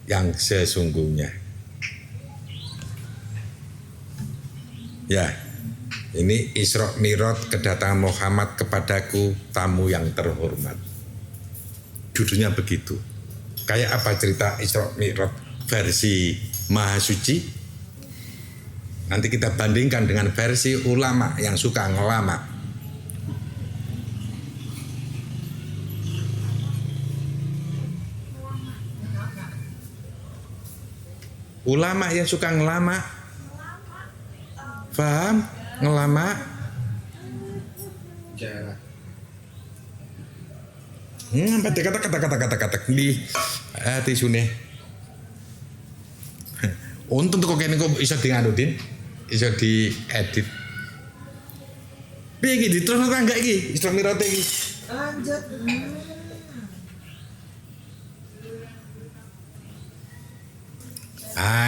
yang sesungguhnya. Ya, ini Isra Mi'raj kedatangan Muhammad kepadaku, tamu yang terhormat. Judulnya begitu. Kayak apa cerita Isra Mi'raj versi Maha Suci? Nanti kita bandingkan dengan versi ulama yang suka ngelama. Ulama yang suka ngelama, paham? Ngelama jarak. Kata di tisu nih. Untung tuh kok kene kok iso dianutin, iso diedit. Piye iki diterusno ta enggak iki? Isra Mi'raj iki. Lanjut.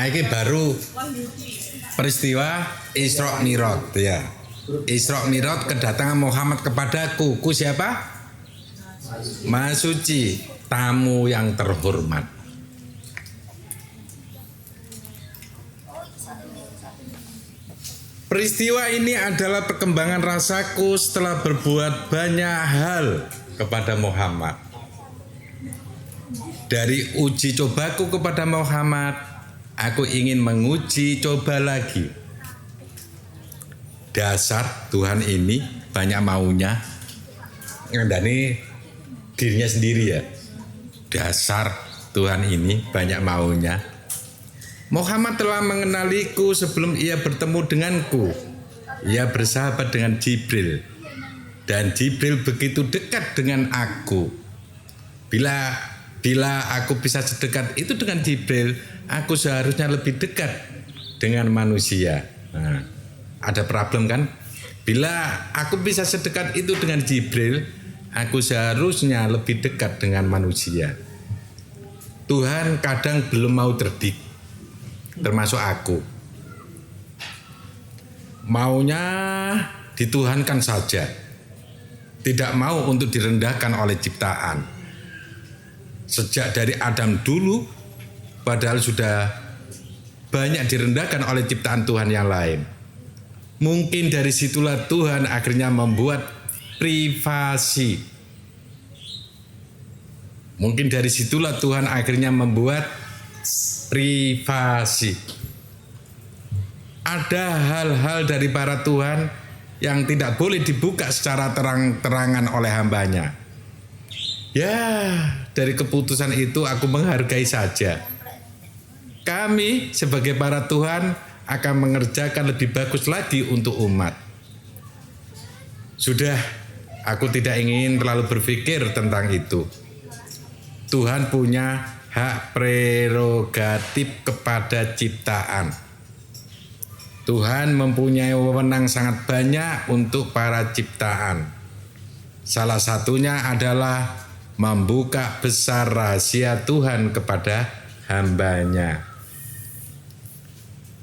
Ini baru peristiwa Isra Mi'raj ya. Isra Mi'raj kedatangan Muhammad kepadaku. Ku siapa? Maha Suci, tamu yang terhormat. Peristiwa ini adalah perkembangan rasaku setelah berbuat banyak hal kepada Muhammad. Dari uji cobaku kepada Muhammad, aku ingin menguji coba lagi. Dasar Tuhan ini banyak maunya, ngandani dirinya sendiri ya. Dasar Tuhan ini banyak maunya. Muhammad telah mengenaliku sebelum ia bertemu denganku. Ia bersahabat dengan Jibril, dan Jibril begitu dekat dengan aku. Bila aku bisa sedekat itu dengan Jibril, aku seharusnya lebih dekat dengan manusia. Nah, ada problem kan? Bila aku bisa sedekat itu dengan Jibril, aku seharusnya lebih dekat dengan manusia. Tuhan kadang belum mau terdik, termasuk aku. Maunya dituhankan saja, tidak mau untuk direndahkan oleh ciptaan. Sejak dari Adam dulu, padahal sudah banyak direndahkan oleh ciptaan Tuhan yang lain. Mungkin dari situlah Tuhan akhirnya membuat privasi. Mungkin dari situlah Tuhan akhirnya membuat privasi. Ada hal-hal dari para Tuhan yang tidak boleh dibuka secara terang-terangan oleh hambanya. Ya, dari keputusan itu aku menghargai saja. Kami sebagai para Tuhan akan mengerjakan lebih bagus lagi untuk umat. Sudah, aku tidak ingin terlalu berpikir tentang itu. Tuhan punya hak prerogatif kepada ciptaan. Tuhan mempunyai wewenang sangat banyak untuk para ciptaan. Salah satunya adalah membuka besar rahasia Tuhan kepada hambanya.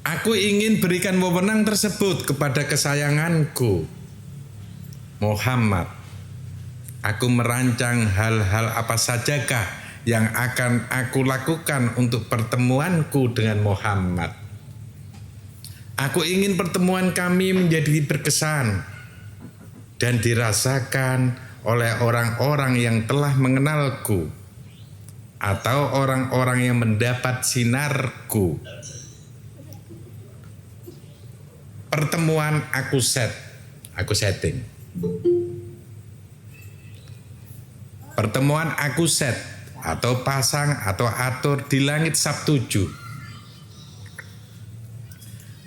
Aku ingin berikan wewenang tersebut kepada kesayanganku, Muhammad. Aku merancang hal-hal apa sajakah yang akan aku lakukan untuk pertemuanku dengan Muhammad. Aku ingin pertemuan kami menjadi berkesan dan dirasakan oleh orang-orang yang telah mengenalku atau orang-orang yang mendapat sinarku. Pertemuan aku setting. Pertemuan aku set atau pasang atau atur di langit Sabtuju.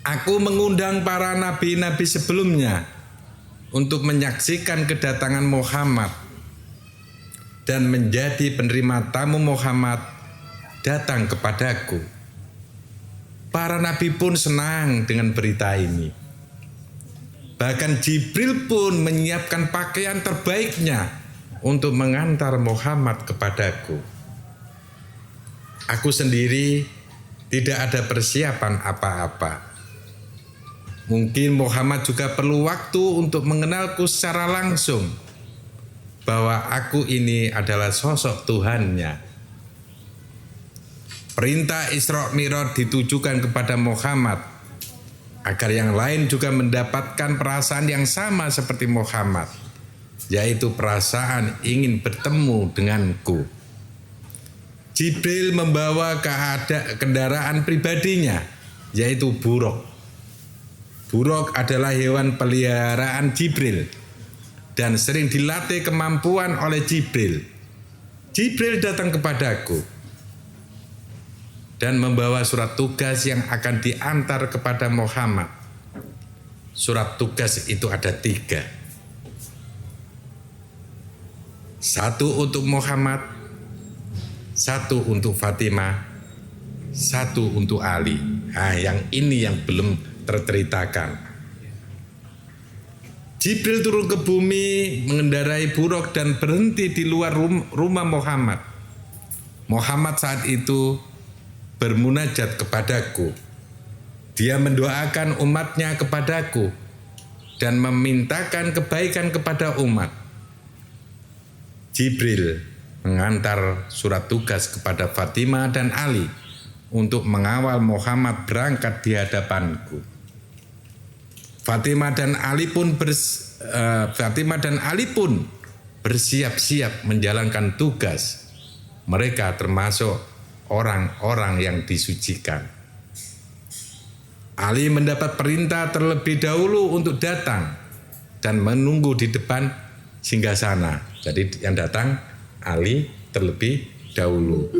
Aku mengundang para nabi-nabi sebelumnya untuk menyaksikan kedatangan Muhammad dan menjadi penerima tamu Muhammad datang kepadaku. Para nabi pun senang dengan berita ini. Bahkan Jibril pun menyiapkan pakaian terbaiknya untuk mengantar Muhammad kepadaku. Aku sendiri tidak ada persiapan apa-apa. Mungkin Muhammad juga perlu waktu untuk mengenalku secara langsung bahwa aku ini adalah sosok Tuhannya. Perintah Isra Mi'raj ditujukan kepada Muhammad agar yang lain juga mendapatkan perasaan yang sama seperti Muhammad, yaitu perasaan ingin bertemu denganku. Jibril membawa kendaraan pribadinya, yaitu buruk. Buruk adalah hewan peliharaan Jibril dan sering dilatih kemampuan oleh Jibril. Jibril datang kepadaku dan membawa surat tugas yang akan diantar kepada Muhammad. Surat tugas itu ada 3. 1 untuk Muhammad, 1 untuk Fatimah, 1 untuk Ali. Nah, yang ini yang belum terceritakan. Jibril turun ke bumi mengendarai buruk dan berhenti di luar rumah Muhammad. Muhammad saat itu bermunajat kepadaku. Dia mendoakan umatnya kepadaku dan memintakan kebaikan kepada umat. Jibril mengantar surat tugas kepada Fatimah dan Ali untuk mengawal Muhammad berangkat di hadapanku. Fatimah dan Ali pun bersiap-siap menjalankan tugas. Mereka termasuk orang-orang yang disucikan. Ali mendapat perintah terlebih dahulu untuk datang dan menunggu di depan singgasana. Jadi yang datang Ali terlebih dahulu.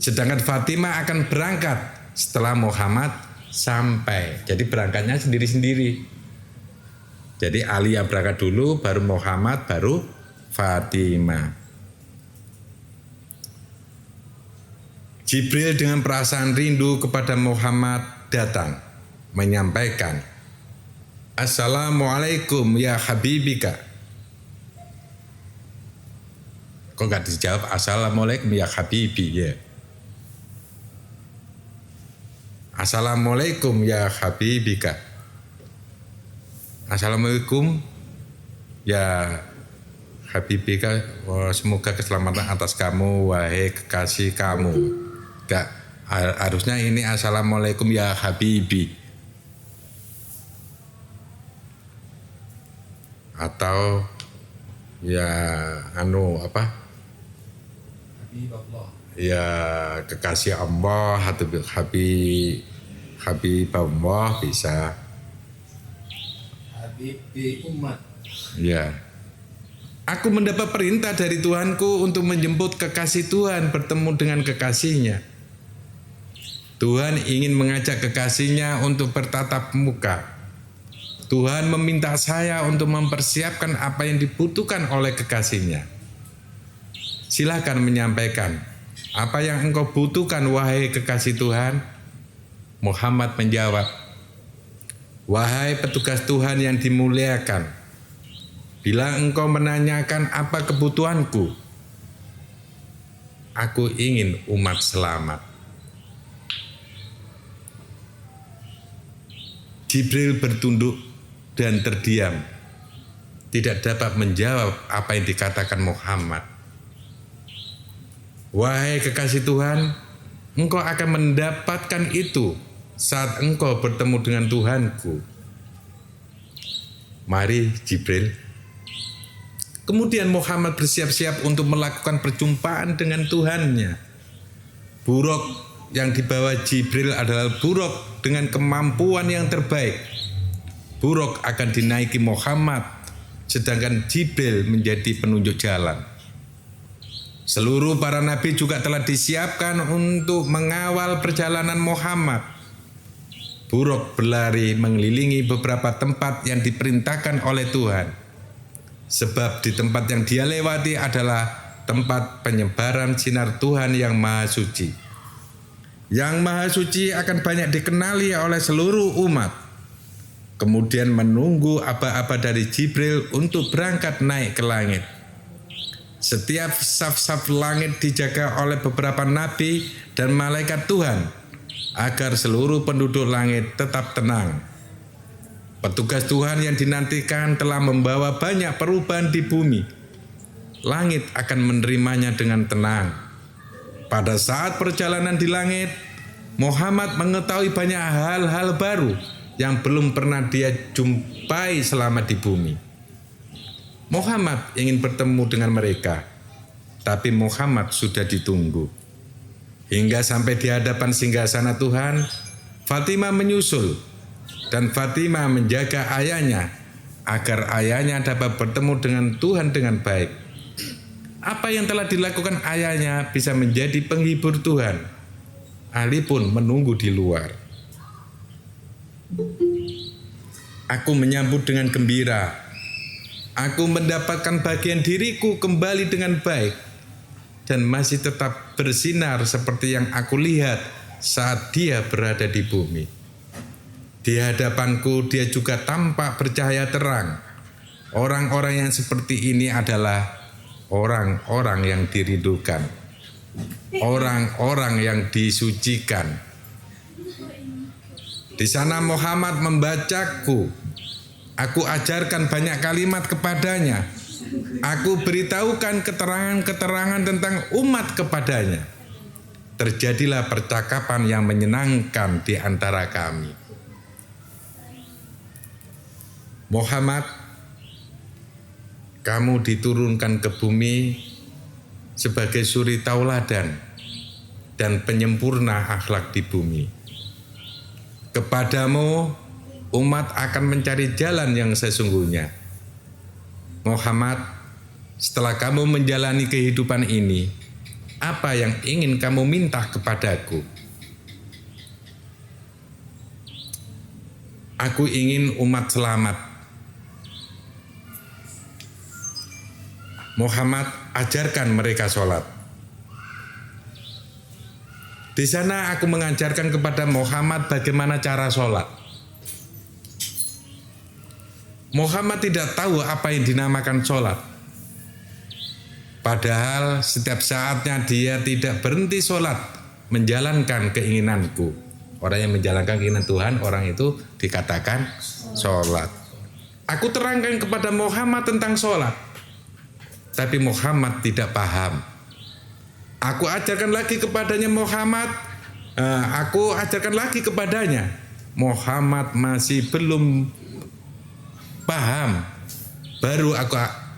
Sedangkan Fatimah akan berangkat setelah Muhammad sampai. Jadi berangkatnya sendiri-sendiri. Jadi Ali yang berangkat dulu, baru Muhammad, baru Fatimah. Jibril dengan perasaan rindu kepada Muhammad datang menyampaikan, Assalamualaikum ya Habibika. Kok gak dijawab Assalamualaikum ya Habibi ya? Assalamualaikum ya Habibika. Assalamualaikum ya Habibika. Semoga keselamatan atas kamu wahai kekasih kamu. Gak, harusnya ini Assalamualaikum ya Habibi. Atau ya ya kekasih Allah, Habib Allah bisa. Habibi umat. Ya. Aku mendapat perintah dari Tuhanku untuk menjemput kekasih Tuhan bertemu dengan kekasihnya. Tuhan ingin mengajak kekasihnya untuk bertatap muka. Tuhan meminta saya untuk mempersiapkan apa yang dibutuhkan oleh kekasihnya. Silakan menyampaikan apa yang engkau butuhkan wahai kekasih Tuhan. Muhammad menjawab, wahai petugas Tuhan yang dimuliakan, bila engkau menanyakan apa kebutuhanku, aku ingin umat selamat. Jibril bertunduk dan terdiam, tidak dapat menjawab apa yang dikatakan Muhammad. Wahai kekasih Tuhan, engkau akan mendapatkan itu saat engkau bertemu dengan Tuhanku. Mari Jibril. Kemudian Muhammad bersiap-siap untuk melakukan perjumpaan dengan Tuhannya. Buruk yang dibawa Jibril adalah buruk dengan kemampuan yang terbaik. Buruk akan dinaiki Muhammad, sedangkan Jibril menjadi penunjuk jalan. Seluruh para nabi juga telah disiapkan untuk mengawal perjalanan Muhammad. Buruk berlari mengelilingi beberapa tempat yang diperintahkan oleh Tuhan. Sebab di tempat yang dia lewati adalah tempat penyebaran sinar Tuhan yang Maha Suci. Yang Maha Suci akan banyak dikenali oleh seluruh umat. Kemudian menunggu aba-aba dari Jibril untuk berangkat naik ke langit. Setiap saf-saf langit dijaga oleh beberapa nabi dan malaikat Tuhan agar seluruh penduduk langit tetap tenang. Petugas Tuhan yang dinantikan telah membawa banyak perubahan di bumi. Langit akan menerimanya dengan tenang. Pada saat perjalanan di langit, Muhammad mengetahui banyak hal-hal baru yang belum pernah dia jumpai selama di bumi. Muhammad ingin bertemu dengan mereka, tapi Muhammad sudah ditunggu. Hingga sampai di hadapan singgasana Tuhan, Fatimah menyusul, dan Fatimah menjaga ayahnya agar ayahnya dapat bertemu dengan Tuhan dengan baik. Apa yang telah dilakukan ayahnya bisa menjadi penghibur Tuhan. Ali pun menunggu di luar. Aku menyambut dengan gembira. Aku mendapatkan bagian diriku kembali dengan baik dan masih tetap bersinar seperti yang aku lihat saat dia berada di bumi. Di hadapanku dia juga tampak bercahaya terang. Orang-orang yang seperti ini adalah orang-orang yang dirindukan, orang-orang yang disucikan. Di sana Muhammad membacaku. Aku ajarkan banyak kalimat kepadanya. Aku beritahukan keterangan-keterangan tentang umat kepadanya. Terjadilah percakapan yang menyenangkan di antara kami. Muhammad, kamu diturunkan ke bumi sebagai suri tauladan dan penyempurna akhlak di bumi. Kepadamu umat akan mencari jalan yang sesungguhnya. Muhammad, setelah kamu menjalani kehidupan ini, apa yang ingin kamu minta kepadaku? Aku ingin umat selamat. Muhammad, ajarkan mereka sholat. Di sana aku mengajarkan kepada Muhammad bagaimana cara sholat. Muhammad tidak tahu apa yang dinamakan sholat. Padahal setiap saatnya dia tidak berhenti sholat, menjalankan keinginanku. Orang yang menjalankan keinginan Tuhan, orang itu dikatakan sholat. Aku terangkan kepada Muhammad tentang sholat, tapi Muhammad tidak paham. Aku ajarkan lagi kepadanya Muhammad, Muhammad masih belum paham. Baru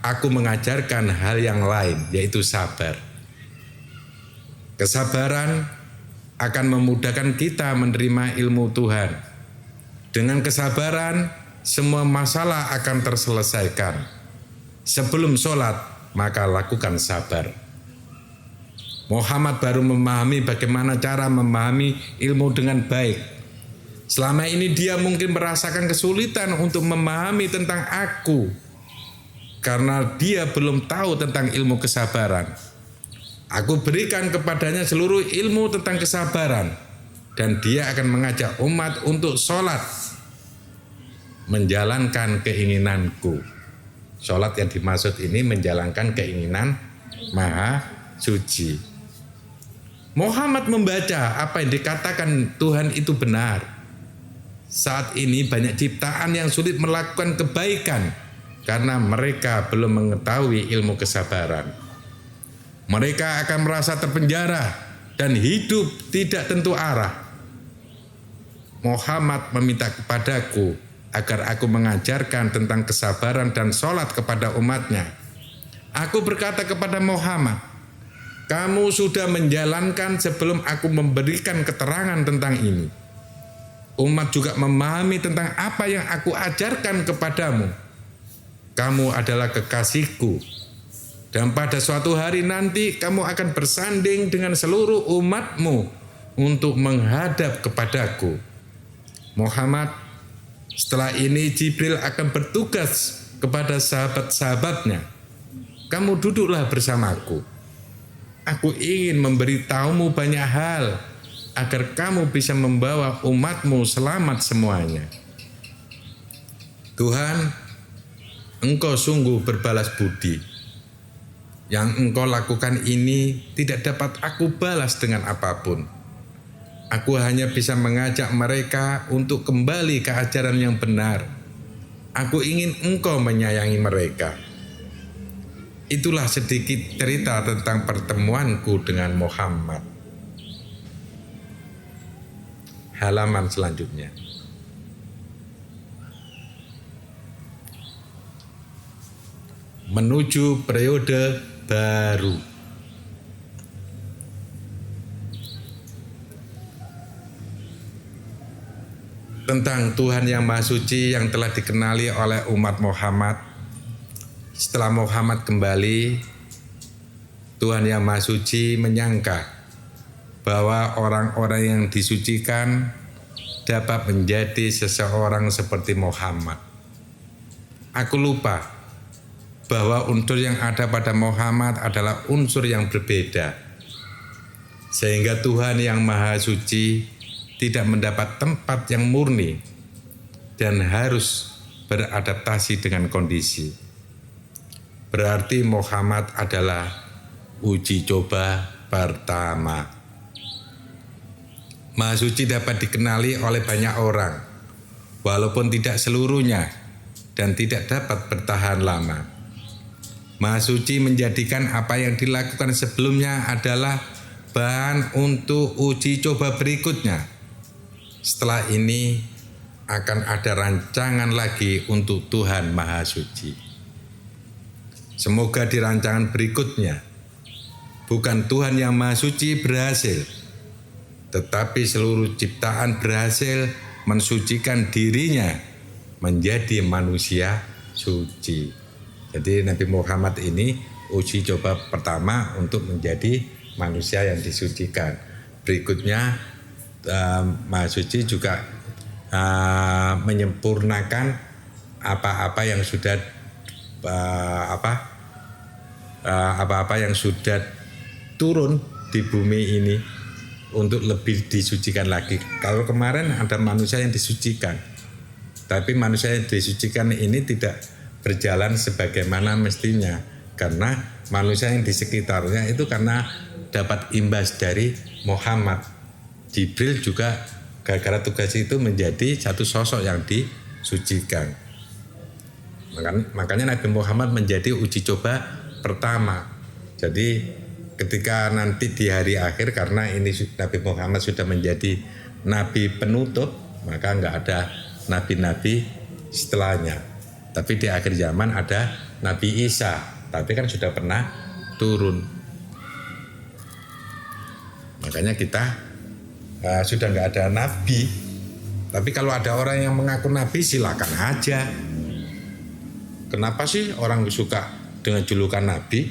aku mengajarkan hal yang lain, yaitu sabar. Kesabaran akan memudahkan kita menerima ilmu Tuhan. Dengan kesabaran, semua masalah akan terselesaikan. Sebelum sholat, maka lakukan sabar. Muhammad baru memahami bagaimana cara memahami ilmu dengan baik. Selama ini dia mungkin merasakan kesulitan untuk memahami tentang aku, karena dia belum tahu tentang ilmu kesabaran. Aku berikan kepadanya seluruh ilmu tentang kesabaran, dan dia akan mengajak umat untuk sholat, menjalankan keinginanku. Sholat yang dimaksud ini menjalankan keinginan Maha Suci. Muhammad membaca apa yang dikatakan Tuhan itu benar. Saat ini banyak ciptaan yang sulit melakukan kebaikan karena mereka belum mengetahui ilmu kesabaran. Mereka akan merasa terpenjara dan hidup tidak tentu arah. Muhammad meminta kepadaku agar aku mengajarkan tentang kesabaran dan sholat kepada umatnya. Aku berkata kepada Muhammad, kamu sudah menjalankan sebelum aku memberikan keterangan tentang ini. Umat juga memahami tentang apa yang aku ajarkan kepadamu. Kamu adalah kekasihku. Dan pada suatu hari nanti kamu akan bersanding dengan seluruh umatmu untuk menghadap kepadaku. Muhammad, setelah ini Jibril akan bertugas kepada sahabat-sahabatnya. Kamu duduklah bersamaku. Aku ingin memberitahumu banyak hal agar kamu bisa membawa umatmu selamat semuanya. Tuhan, Engkau sungguh berbalas budi. Yang Engkau lakukan ini tidak dapat aku balas dengan apapun. Aku hanya bisa mengajak mereka untuk kembali ke ajaran yang benar. Aku ingin Engkau menyayangi mereka. Itulah sedikit cerita tentang pertemuanku dengan Muhammad. Halaman selanjutnya. Menuju periode baru. Tentang Tuhan yang Maha Suci yang telah dikenali oleh umat Muhammad. Setelah Muhammad kembali, Tuhan yang Maha Suci menyangka bahwa orang-orang yang disucikan dapat menjadi seseorang seperti Muhammad. Aku lupa bahwa unsur yang ada pada Muhammad adalah unsur yang berbeda, sehingga Tuhan yang Maha Suci tidak mendapat tempat yang murni dan harus beradaptasi dengan kondisi. Berarti Muhammad adalah uji coba pertama. Maha Suci dapat dikenali oleh banyak orang, walaupun tidak seluruhnya dan tidak dapat bertahan lama. Maha Suci menjadikan apa yang dilakukan sebelumnya adalah bahan untuk uji coba berikutnya. Setelah ini akan ada rancangan lagi untuk Tuhan Maha Suci. Semoga di rancangan berikutnya bukan Tuhan yang Maha Suci berhasil, tetapi seluruh ciptaan berhasil mensucikan dirinya menjadi manusia suci. Jadi Nabi Muhammad ini uji coba pertama untuk menjadi manusia yang disucikan. Berikutnya Maha Suci juga menyempurnakan apa-apa yang sudah apa-apa yang sudah turun di bumi ini untuk lebih disucikan lagi. Kalau kemarin ada manusia yang disucikan, tapi manusia yang disucikan ini tidak berjalan sebagaimana mestinya, karena manusia yang di sekitarnya itu karena dapat imbas dari Muhammad. Jibril juga gara-gara tugas itu menjadi satu sosok yang disucikan. Makanya Nabi Muhammad menjadi uji coba pertama. Jadi ketika nanti di hari akhir, karena ini Nabi Muhammad sudah menjadi nabi penutup, maka nggak ada nabi-nabi setelahnya. Tapi di akhir zaman ada Nabi Isa, tapi kan sudah pernah turun. Makanya kita sudah nggak ada nabi. Tapi kalau ada orang yang mengaku nabi, silakan aja. Kenapa sih orang suka dengan julukan nabi?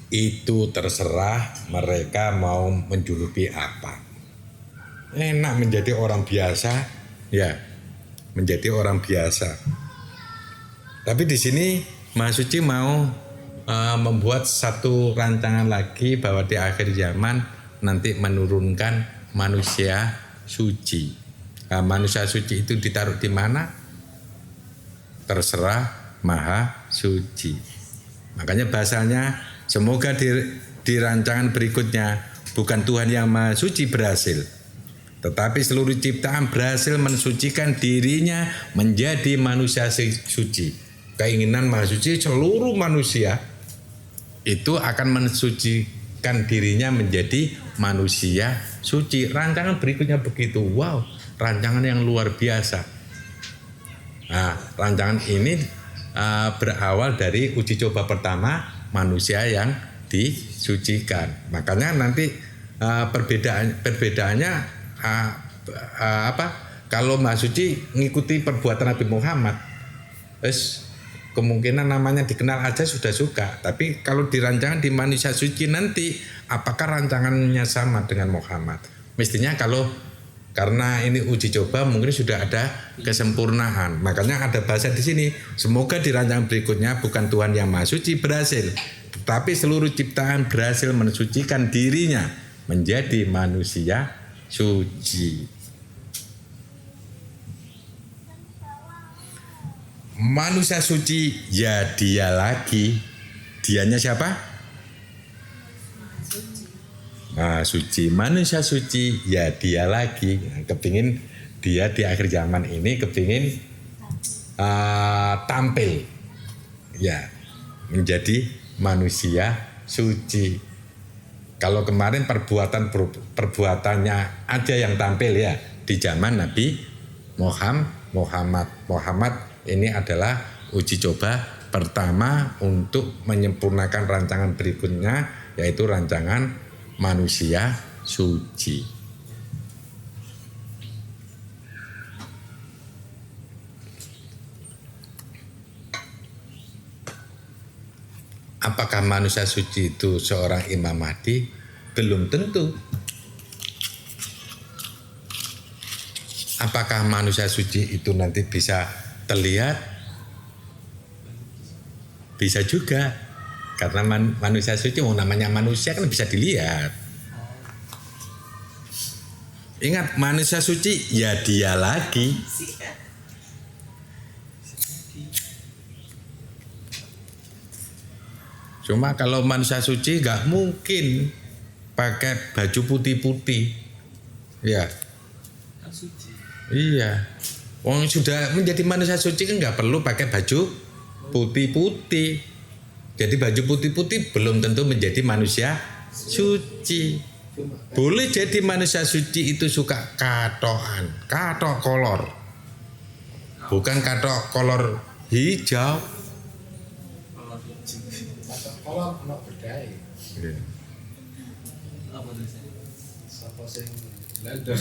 Itu terserah mereka mau menjuluki apa. Enak menjadi orang biasa, ya, menjadi orang biasa. Tapi di sini Maha Suci mau membuat satu rancangan lagi bahwa di akhir zaman nanti menurunkan manusia suci. Manusia suci itu ditaruh di mana? Terserah Maha Suci. Makanya bahasanya semoga di rancangan berikutnya bukan Tuhan yang Maha Suci berhasil, tetapi seluruh ciptaan berhasil mensucikan dirinya menjadi manusia suci. Keinginan Maha Suci seluruh manusia itu akan mensucikan dirinya menjadi manusia suci. Rancangan berikutnya begitu. Wow, rancangan yang luar biasa. Nah, rancangan ini berawal dari uji coba pertama manusia yang disucikan. Makanya nanti perbedaannya kalau Maha Suci ngikuti perbuatan Nabi Muhammad, kemungkinan namanya dikenal aja sudah suka. Tapi kalau dirancangan di manusia suci nanti, apakah rancangannya sama dengan Muhammad? Mestinya karena ini uji coba mungkin sudah ada kesempurnaan. Makanya ada bahasa di sini, semoga di rancangan berikutnya bukan Tuhan yang Maha Suci berhasil, tetapi seluruh ciptaan berhasil mensucikan dirinya menjadi manusia suci. Manusia suci, ya dia lagi. Dianya siapa? Maha Suci. Manusia suci, ya dia lagi. Kepingin dia di akhir zaman ini kepingin tampil ya menjadi manusia suci. Kalau kemarin perbuatannya aja yang tampil ya di zaman Nabi Muhammad ini adalah uji coba pertama untuk menyempurnakan rancangan berikutnya, yaitu rancangan manusia suci. Apakah manusia suci itu seorang Imam Mahdi? Belum tentu. Apakah manusia suci itu nanti bisa terlihat? Bisa juga. Karena manusia suci, namanya manusia kan bisa dilihat. Ingat, manusia suci ya dia lagi. Cuma kalau manusia suci nggak mungkin pakai baju putih-putih, ya. Iya. Wong sudah menjadi manusia suci kan nggak perlu pakai baju putih-putih. Jadi baju putih-putih belum tentu menjadi manusia suci. Boleh jadi manusia suci itu suka katok kolor, bukan katok kolor hijau. Kolor ono bedhae. Iya. Apa tuh? Sapa sing blador?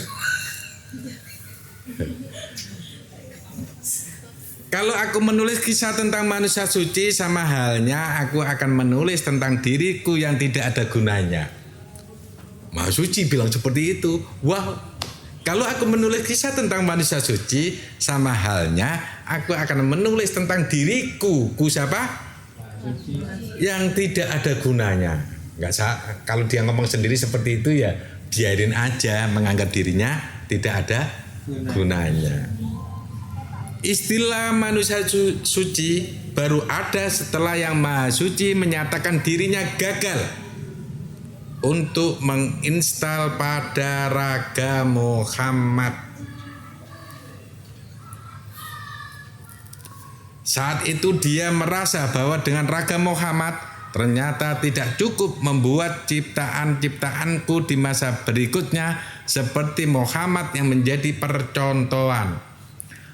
Kalau aku menulis kisah tentang manusia suci, sama halnya aku akan menulis tentang diriku yang tidak ada gunanya. Maha Suci bilang seperti itu. Wow. Kalau aku menulis kisah tentang manusia suci, sama halnya aku akan menulis tentang diriku. Ku siapa? Yang tidak ada gunanya. Enggak sah. Kalau dia ngomong sendiri seperti itu ya biarin aja, menganggap dirinya tidak ada gunanya. Istilah manusia suci baru ada setelah yang Maha Suci menyatakan dirinya gagal untuk menginstal pada raga Muhammad. Saat itu dia merasa bahwa dengan raga Muhammad ternyata tidak cukup membuat ciptaan-ciptaanku di masa berikutnya seperti Muhammad yang menjadi percontohan.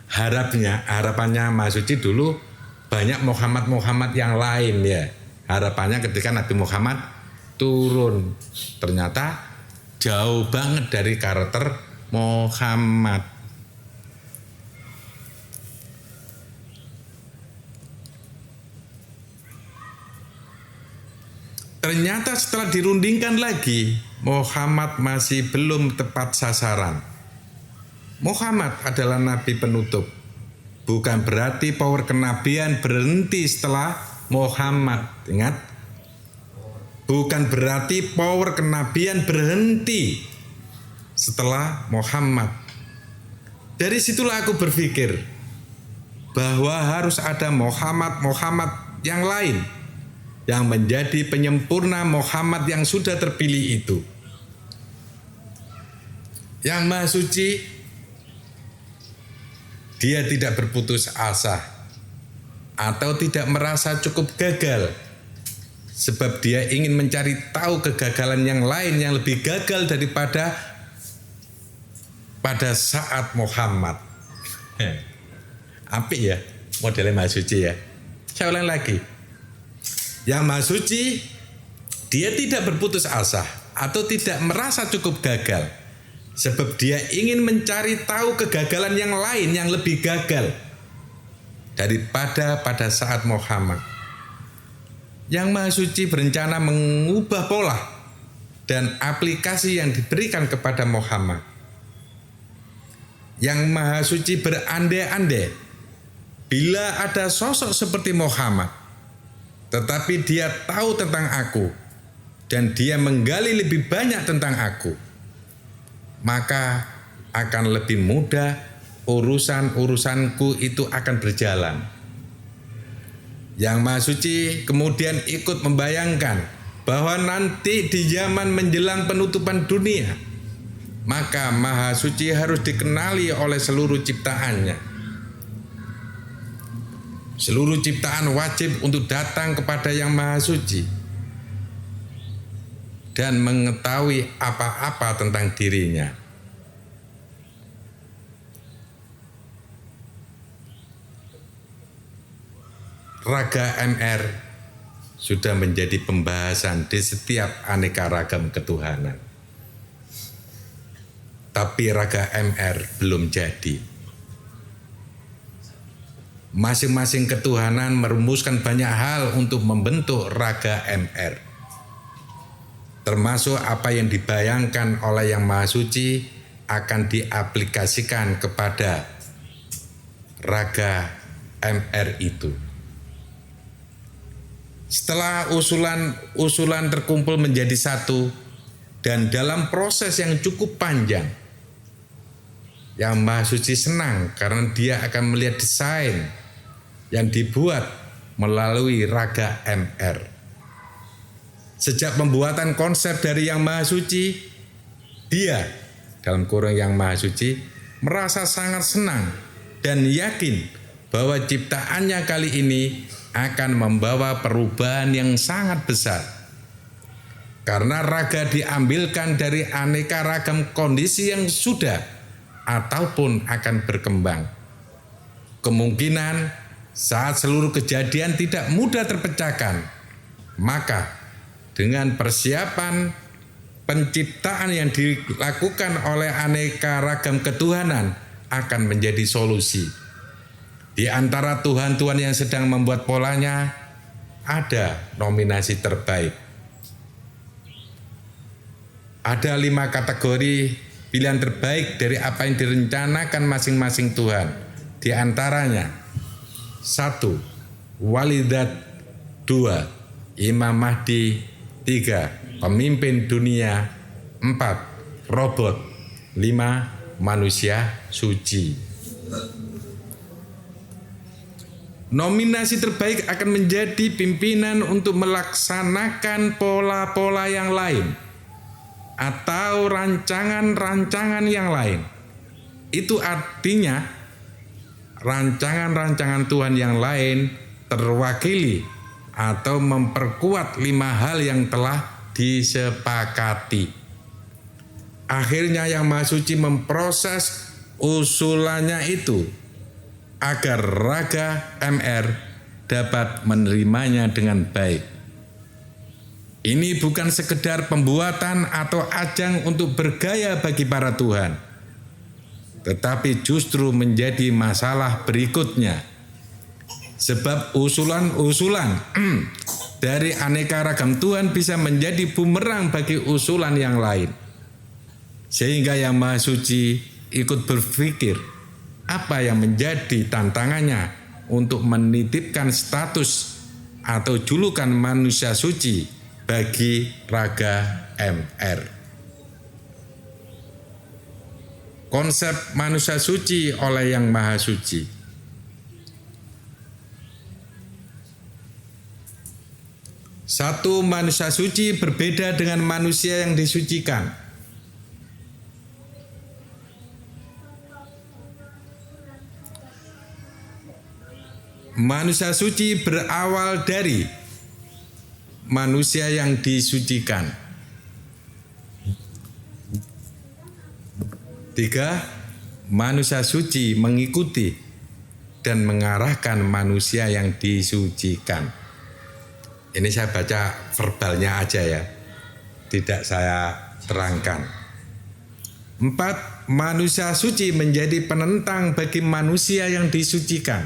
Harapannya Maha Suci dulu banyak Muhammad yang lain ya. Harapannya ketika Nabi Muhammad turun, ternyata jauh banget dari karakter Muhammad. Ternyata setelah dirundingkan lagi, Muhammad masih belum tepat sasaran. Muhammad adalah nabi penutup. Bukan berarti power kenabian berhenti setelah Muhammad. Ingat? Bukan berarti power kenabian berhenti setelah Muhammad. Dari situlah aku berpikir bahwa harus ada Muhammad yang lain yang menjadi penyempurna Muhammad yang sudah terpilih itu. Yang Maha Suci, dia tidak berputus asa atau tidak merasa cukup gagal, sebab dia ingin mencari tahu kegagalan yang lain yang lebih gagal daripada pada saat Muhammad. Apik ya modelnya Maha Suci ya. Saya ulang lagi. Yang Maha Suci, dia tidak berputus asa atau tidak merasa cukup gagal, sebab dia ingin mencari tahu kegagalan yang lain yang lebih gagal daripada pada saat Muhammad. Yang Maha Suci berencana mengubah pola dan aplikasi yang diberikan kepada Muhammad. Yang Maha Suci berandai-andai bila ada sosok seperti Muhammad, tetapi dia tahu tentang aku dan dia menggali lebih banyak tentang aku, maka akan lebih mudah urusan-urusanku itu akan berjalan. Yang Maha Suci kemudian ikut membayangkan bahwa nanti di zaman menjelang penutupan dunia, maka Maha Suci harus dikenali oleh seluruh ciptaannya. Seluruh ciptaan wajib untuk datang kepada Yang Maha Suci dan mengetahui apa-apa tentang dirinya. Raga MR sudah menjadi pembahasan di setiap aneka ragam ketuhanan. Tapi raga MR belum jadi. Masing-masing ketuhanan merumuskan banyak hal untuk membentuk raga MR. Termasuk apa yang dibayangkan oleh Yang Maha Suci akan diaplikasikan kepada raga MR itu. Setelah usulan terkumpul menjadi satu dan dalam proses yang cukup panjang, Yang Maha Suci senang karena dia akan melihat desain yang dibuat melalui raga MR. Sejak pembuatan konsep dari Yang Maha Suci, dia dalam kurung Yang Maha Suci merasa sangat senang dan yakin bahwa ciptaannya kali ini akan membawa perubahan yang sangat besar. Karena raga diambilkan dari aneka ragam kondisi yang sudah ataupun akan berkembang. Kemungkinan saat seluruh kejadian tidak mudah terpecahkan, maka dengan persiapan penciptaan yang dilakukan oleh aneka ragam ketuhanan akan menjadi solusi. Di antara Tuhan-Tuhan yang sedang membuat polanya, ada nominasi terbaik. Ada 5 kategori pilihan terbaik dari apa yang direncanakan masing-masing Tuhan. Di antaranya, 1. Walidat. 2. Imam Mahdi. 3. Pemimpin dunia. 4. Robot. 5. Manusia suci. Nominasi terbaik akan menjadi pimpinan untuk melaksanakan pola-pola yang lain atau rancangan-rancangan yang lain. Itu artinya rancangan-rancangan Tuhan yang lain terwakili atau memperkuat 5 hal yang telah disepakati. Akhirnya Yang Maha Suci memproses usulannya itu agar raga MR dapat menerimanya dengan baik. Ini bukan sekedar pembuatan atau ajang untuk bergaya bagi para Tuhan, tetapi justru menjadi masalah berikutnya. Sebab usulan-usulan dari aneka ragam Tuhan bisa menjadi bumerang bagi usulan yang lain. Sehingga Yang Maha Suci ikut berpikir, apa yang menjadi tantangannya untuk menitipkan status atau julukan manusia suci bagi raga MR. Konsep manusia suci oleh Yang Maha Suci. Satu, manusia suci berbeda dengan manusia yang disucikan. Manusia suci berawal dari manusia yang disucikan. 3. Manusia suci mengikuti dan mengarahkan manusia yang disucikan. Ini saya baca verbalnya aja ya, tidak saya terangkan. 4. Manusia suci menjadi penentang bagi manusia yang disucikan.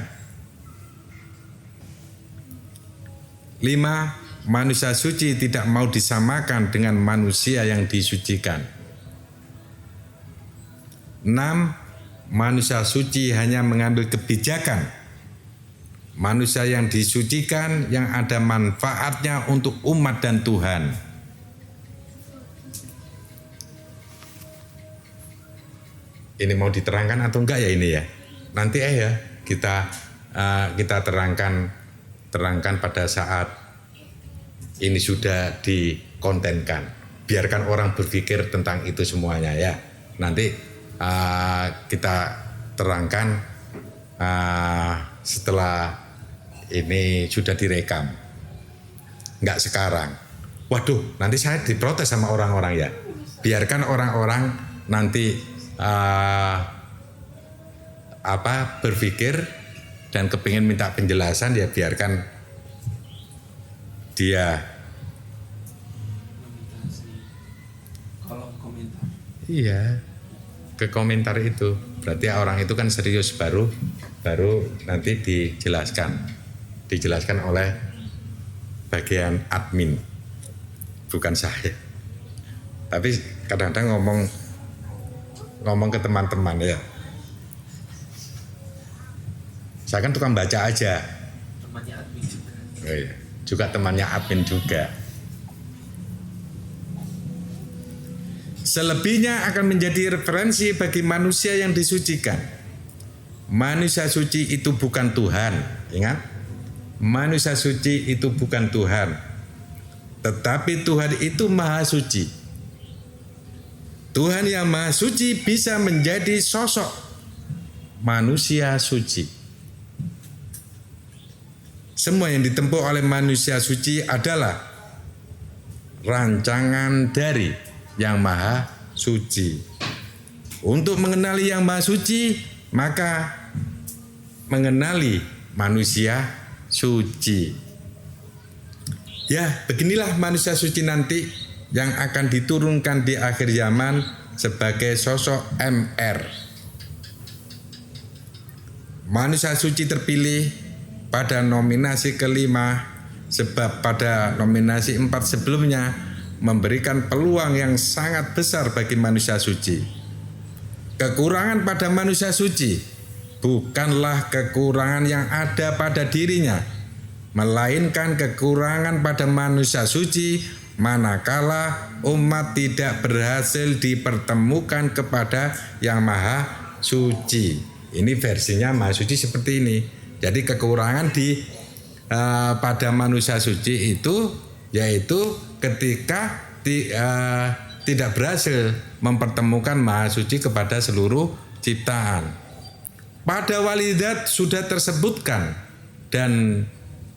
5. Manusia suci tidak mau disamakan dengan manusia yang disucikan. 6. Manusia suci hanya mengambil kebijakan. Manusia yang disucikan yang ada manfaatnya untuk umat dan Tuhan. Ini mau diterangkan atau enggak ya ini ya? Nanti ya kita terangkan pada saat ini sudah dikontenkan. Biarkan orang berpikir tentang itu semuanya ya. Nanti kita terangkan setelah ini sudah direkam. Nggak sekarang. Waduh, nanti saya diprotes sama orang-orang ya. Biarkan orang-orang nanti berpikir dan kepingin minta penjelasan, ya biarkan dia. Kolom komentar. Iya, ke komentar itu. Berarti orang itu kan serius, baru nanti dijelaskan oleh bagian admin, bukan saya. Tapi kadang-kadang ngomong ke teman-teman ya. Saya kan tukang baca aja. Temannya admin juga. Oh iya, juga temannya admin juga. Selebihnya akan menjadi referensi bagi manusia yang disucikan. Manusia suci itu bukan Tuhan. Ingat, manusia suci itu bukan Tuhan, tetapi Tuhan itu maha suci. Tuhan yang maha suci bisa menjadi sosok manusia suci. Semua yang ditempuh oleh manusia suci adalah rancangan dari yang maha suci. Untuk mengenali yang maha suci, maka mengenali manusia suci. Ya, beginilah manusia suci nanti yang akan diturunkan di akhir zaman sebagai sosok MR. Manusia suci terpilih pada nominasi kelima, sebab pada nominasi 4 sebelumnya memberikan peluang yang sangat besar bagi manusia suci. Kekurangan pada manusia suci bukanlah kekurangan yang ada pada dirinya, melainkan kekurangan pada manusia suci manakala umat tidak berhasil dipertemukan kepada yang maha suci. Ini versinya maha suci seperti ini. Jadi kekurangan pada manusia suci itu yaitu ketika tidak berhasil mempertemukan maha suci kepada seluruh ciptaan. Pada walidat sudah tersebutkan dan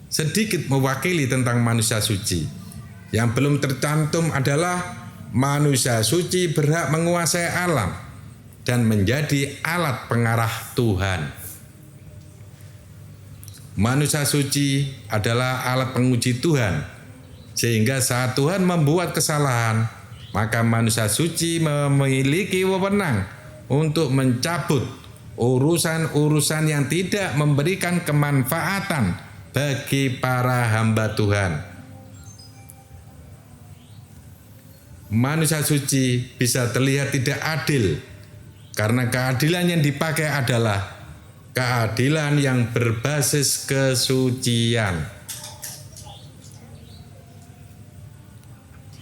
sedikit mewakili tentang manusia suci. Yang belum tercantum adalah manusia suci berhak menguasai alam dan menjadi alat pengarah Tuhan. Manusia suci adalah alat penguji Tuhan, sehingga saat Tuhan membuat kesalahan, maka manusia suci memiliki wewenang untuk mencabut urusan-urusan yang tidak memberikan kemanfaatan bagi para hamba Tuhan. Manusia suci bisa terlihat tidak adil karena keadilan yang dipakai adalah keadilan yang berbasis kesucian.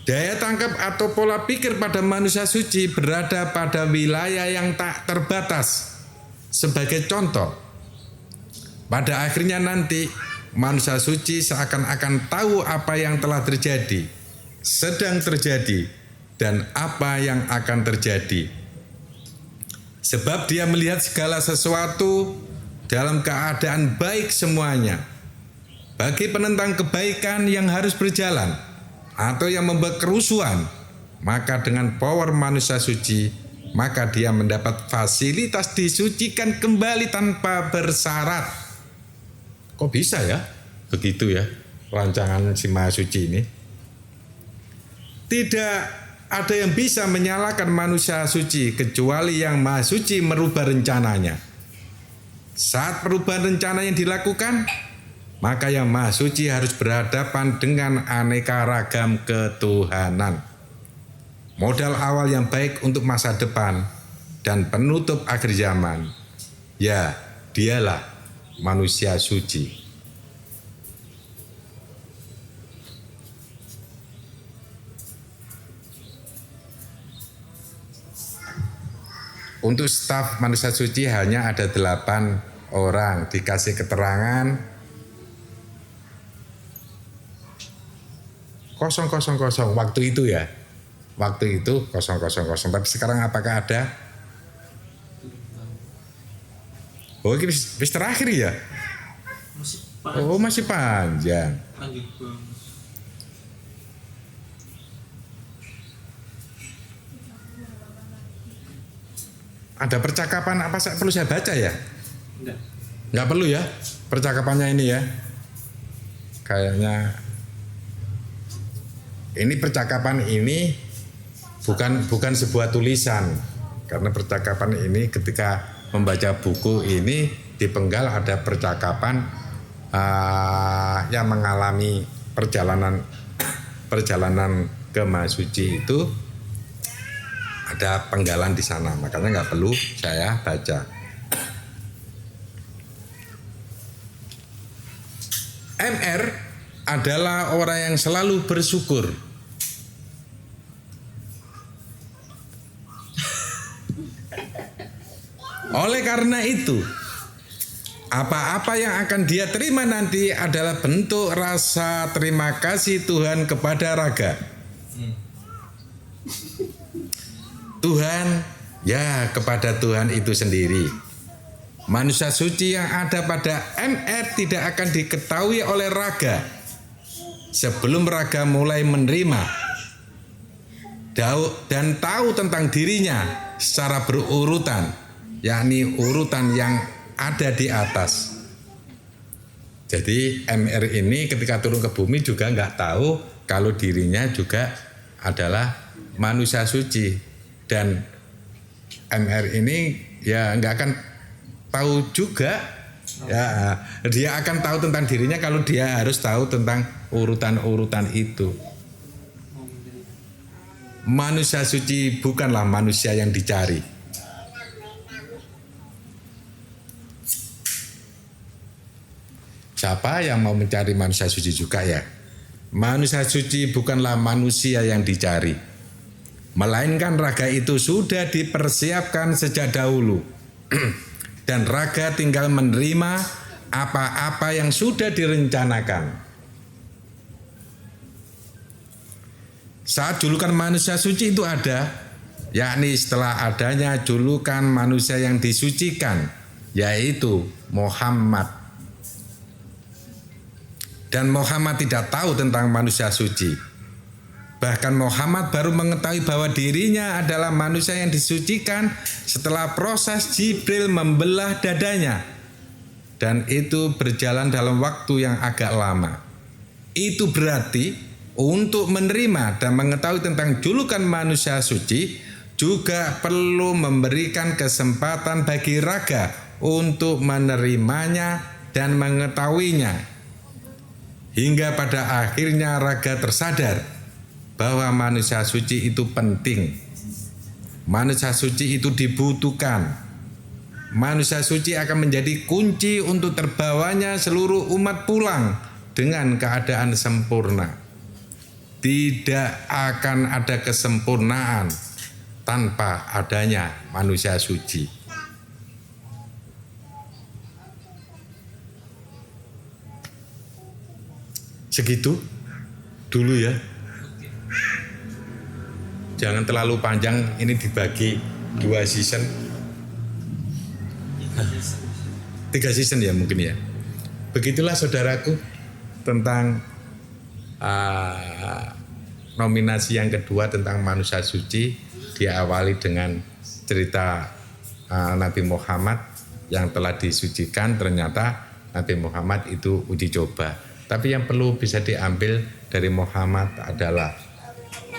Daya tangkap atau pola pikir pada manusia suci berada pada wilayah yang tak terbatas. Sebagai contoh, pada akhirnya nanti manusia suci seakan-akan tahu apa yang telah terjadi, sedang terjadi, dan apa yang akan terjadi. Sebab dia melihat segala sesuatu dalam keadaan baik semuanya. Bagi penentang kebaikan yang harus berjalan atau yang membuat kerusuhan, maka dengan power manusia suci, maka dia mendapat fasilitas disucikan kembali tanpa bersyarat. Kok bisa ya? Begitu ya rancangan si Maha Suci ini. Tidak ada yang bisa menyalahkan manusia suci kecuali yang Maha Suci merubah rencananya. Saat perubahan rencana yang dilakukan, maka yang Maha Suci harus berhadapan dengan aneka ragam ketuhanan. Modal awal yang baik untuk masa depan dan penutup akhir zaman, ya dialah manusia suci. Untuk staf manusia suci hanya ada 8 orang, dikasih keterangan 000 waktu itu ya. Waktu itu 000. Tapi sekarang apakah ada? Oh, ini bis terakhir ya? Oh, masih panjang. Panjang banget. Ada percakapan apa perlu saya baca ya? Enggak. Nggak perlu ya percakapannya ini ya. Kayaknya ini percakapan ini bukan sebuah tulisan, karena percakapan ini ketika membaca buku ini di penggal ada percakapan yang mengalami perjalanan ke Maha Suci itu ada penggalan di sana, makanya nggak perlu saya baca. MR adalah orang yang selalu bersyukur. Oleh karena itu, apa-apa yang akan dia terima nanti adalah bentuk rasa terima kasih Tuhan kepada raga. Tuhan, ya kepada Tuhan itu sendiri. Manusia suci yang ada pada MR tidak akan diketahui oleh raga sebelum raga mulai menerima dan tahu tentang dirinya secara berurutan, yakni urutan yang ada di atas. Jadi MR ini ketika turun ke bumi juga nggak tahu kalau dirinya juga adalah manusia suci, dan MR ini ya nggak akan tahu juga ya, dia akan tahu tentang dirinya kalau dia harus tahu tentang urutan-urutan itu. Manusia suci bukanlah manusia yang dicari. Siapa yang mau mencari manusia suci juga ya? Manusia suci bukanlah manusia yang dicari, melainkan raga itu sudah dipersiapkan sejak dahulu. Dan raga tinggal menerima apa-apa yang sudah direncanakan. Saat julukan manusia suci itu ada, yakni setelah adanya julukan manusia yang disucikan, yaitu Muhammad. Dan Muhammad tidak tahu tentang manusia suci. Bahkan Muhammad baru mengetahui bahwa dirinya adalah manusia yang disucikan setelah proses Jibril membelah dadanya. Dan itu berjalan dalam waktu yang agak lama. Itu berarti untuk menerima dan mengetahui tentang julukan manusia suci juga perlu memberikan kesempatan bagi raga untuk menerimanya dan mengetahuinya. Hingga pada akhirnya raga tersadar bahwa manusia suci itu penting. Manusia suci itu dibutuhkan. Manusia suci akan menjadi kunci untuk terbawanya seluruh umat pulang dengan keadaan sempurna. Tidak akan ada kesempurnaan tanpa adanya manusia suci. Segitu dulu ya. Jangan terlalu panjang, ini dibagi 2 season. 3 season ya mungkin ya. Begitulah saudaraku tentang nominasi yang kedua tentang manusia suci. Diawali dengan cerita Nabi Muhammad yang telah disucikan. Ternyata Nabi Muhammad itu uji coba. Tapi yang perlu bisa diambil dari Muhammad adalah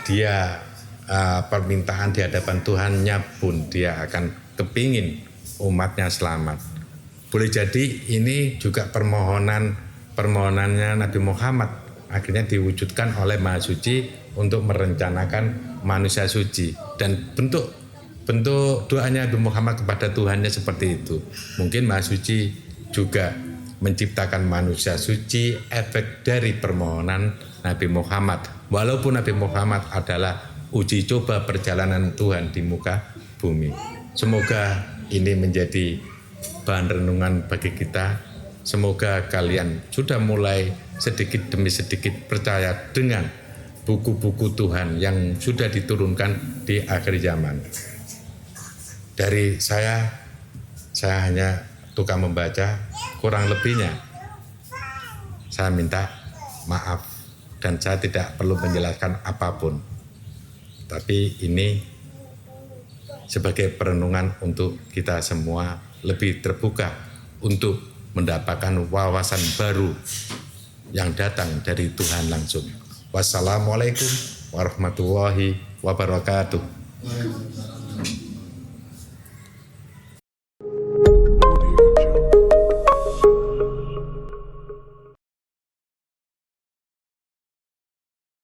dia permintaan di hadapan Tuhannya pun dia akan kepingin umatnya selamat. Boleh jadi ini juga permohonannya Nabi Muhammad akhirnya diwujudkan oleh Maha Suci untuk merencanakan manusia suci, dan bentuk doanya Nabi Muhammad kepada Tuhannya seperti itu. Mungkin Maha Suci juga menciptakan manusia suci efek dari permohonan Nabi Muhammad, walaupun Nabi Muhammad adalah uji coba perjalanan Tuhan di muka bumi. Semoga ini menjadi bahan renungan bagi kita. Semoga kalian sudah mulai sedikit demi sedikit percaya dengan buku-buku Tuhan yang sudah diturunkan di akhir zaman. Dari saya hanya tukang membaca, kurang lebihnya saya minta maaf dan saya tidak perlu menjelaskan apapun. Tapi ini sebagai perenungan untuk kita semua lebih terbuka untuk mendapatkan wawasan baru yang datang dari Tuhan langsung. Wassalamualaikum warahmatullahi wabarakatuh.